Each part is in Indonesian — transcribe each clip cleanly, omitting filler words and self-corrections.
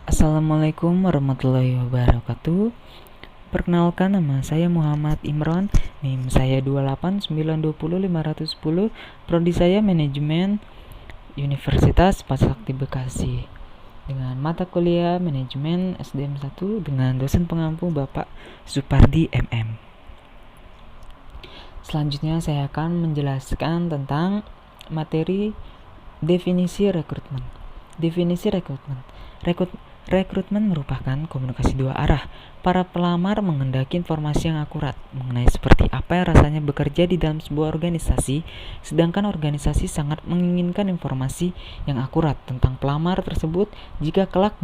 Assalamualaikum warahmatullahi wabarakatuh. Perkenalkan, nama saya Muhammad Imron. NIM saya 289205010. Prodi saya Manajemen Universitas Pasakti Bekasi. Dengan mata kuliah Manajemen SDM 1 dengan dosen pengampu Bapak Supardi MM. Selanjutnya saya akan menjelaskan tentang materi definisi rekrutmen. Definisi rekrutmen. Rekrutmen merupakan komunikasi dua arah. Para pelamar menghendaki informasi yang akurat mengenai seperti apa yang rasanya bekerja di dalam sebuah organisasi, sedangkan organisasi sangat menginginkan informasi yang akurat tentang pelamar tersebut jika kelak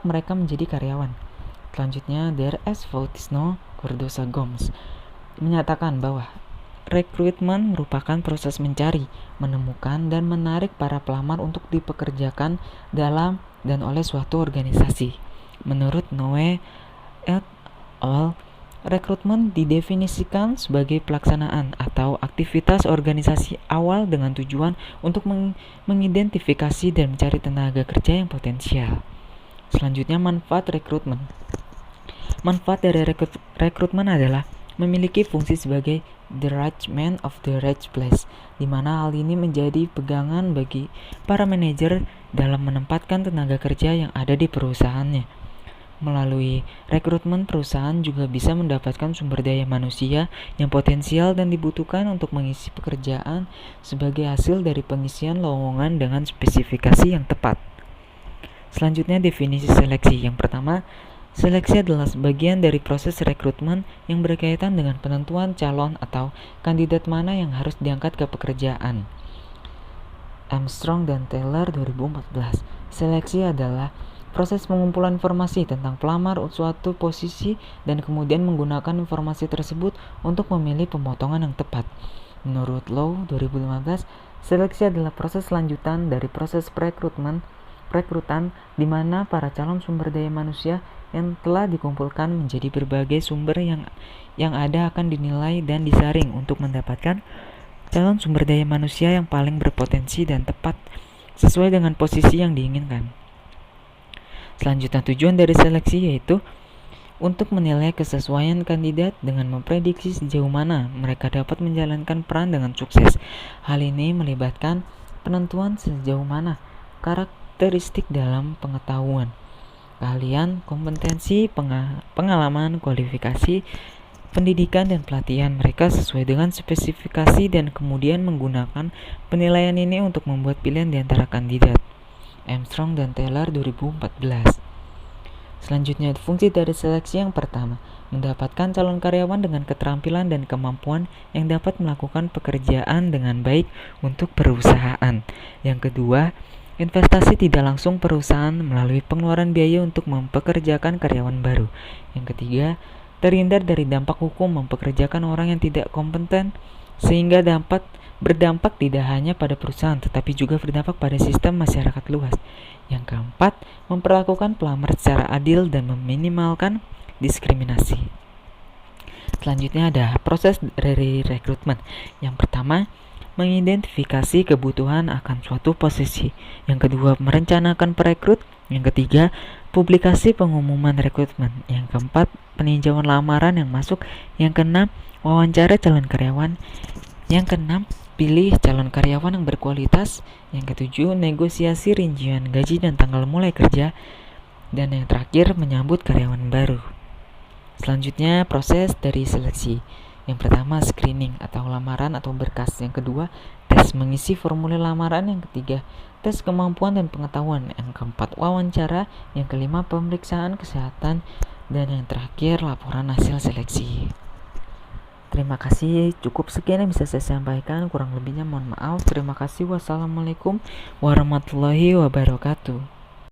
mereka menjadi karyawan. Selanjutnya, D.R.S. Fautisno Cardoso Gomes menyatakan bahwa rekrutmen merupakan proses mencari, menemukan, dan menarik para pelamar untuk dipekerjakan dalam dan oleh suatu organisasi. Menurut Noe et al., rekrutmen didefinisikan sebagai pelaksanaan atau aktivitas organisasi awal dengan tujuan untuk mengidentifikasi dan mencari tenaga kerja yang potensial. Selanjutnya, manfaat rekrutmen. Manfaat dari rekrutmen adalah memiliki fungsi sebagai the right man of the right place, di mana hal ini menjadi pegangan bagi para manajer dalam menempatkan tenaga kerja yang ada di perusahaannya. Melalui rekrutmen, perusahaan juga bisa mendapatkan sumber daya manusia yang potensial dan dibutuhkan untuk mengisi pekerjaan sebagai hasil dari pengisian lowongan dengan spesifikasi yang tepat. Selanjutnya, definisi seleksi. Yang pertama, seleksi adalah sebagian dari proses rekrutmen yang berkaitan dengan penentuan calon atau kandidat mana yang harus diangkat ke pekerjaan. Armstrong dan Taylor 2014. Seleksi adalah proses pengumpulan informasi tentang pelamar suatu posisi dan kemudian menggunakan informasi tersebut untuk memilih pemotongan yang tepat. Menurut Low 2015, seleksi adalah proses lanjutan dari proses perekrutan di mana para calon sumber daya manusia yang telah dikumpulkan menjadi berbagai sumber yang ada akan dinilai dan disaring untuk mendapatkan calon sumber daya manusia yang paling berpotensi dan tepat sesuai dengan posisi yang diinginkan. Selanjutnya, tujuan dari seleksi yaitu untuk menilai kesesuaian kandidat dengan memprediksi sejauh mana mereka dapat menjalankan peran dengan sukses. Hal ini melibatkan penentuan sejauh mana karakteristik dalam pengetahuan, keahlian, kompetensi, pengalaman, kualifikasi, pendidikan, dan pelatihan mereka sesuai dengan spesifikasi dan kemudian menggunakan penilaian ini untuk membuat pilihan di antara kandidat. Armstrong dan Taylor 2014. Selanjutnya, fungsi dari seleksi yang pertama, mendapatkan calon karyawan dengan keterampilan dan kemampuan yang dapat melakukan pekerjaan dengan baik untuk perusahaan. Yang kedua, investasi tidak langsung perusahaan melalui pengeluaran biaya untuk mempekerjakan karyawan baru. Yang ketiga, terhindar dari dampak hukum mempekerjakan orang yang tidak kompeten sehingga dapat berdampak tidak hanya pada perusahaan tetapi juga berdampak pada sistem masyarakat luas. Yang keempat, memperlakukan pelamar secara adil dan meminimalkan diskriminasi. Selanjutnya ada proses dari rekrutmen. Yang pertama, mengidentifikasi kebutuhan akan suatu posisi. Yang kedua, merencanakan perekrut. Yang ketiga, publikasi pengumuman rekrutmen. Yang keempat, peninjauan lamaran yang masuk. Yang keenam, wawancara calon karyawan. Yang keenam, pilih calon karyawan yang berkualitas. Yang ketujuh, negosiasi rincian gaji dan tanggal mulai kerja. Dan yang terakhir, menyambut karyawan baru. Selanjutnya, proses dari seleksi. Yang pertama, screening atau lamaran atau berkas. Yang kedua, tes mengisi formulir lamaran. Yang ketiga, tes kemampuan dan pengetahuan. Yang keempat, wawancara. Yang kelima, pemeriksaan kesehatan. Dan yang terakhir, laporan hasil seleksi. Terima kasih, cukup sekian yang bisa saya sampaikan, kurang lebihnya mohon maaf. Terima kasih. Wassalamualaikum warahmatullahi wabarakatuh.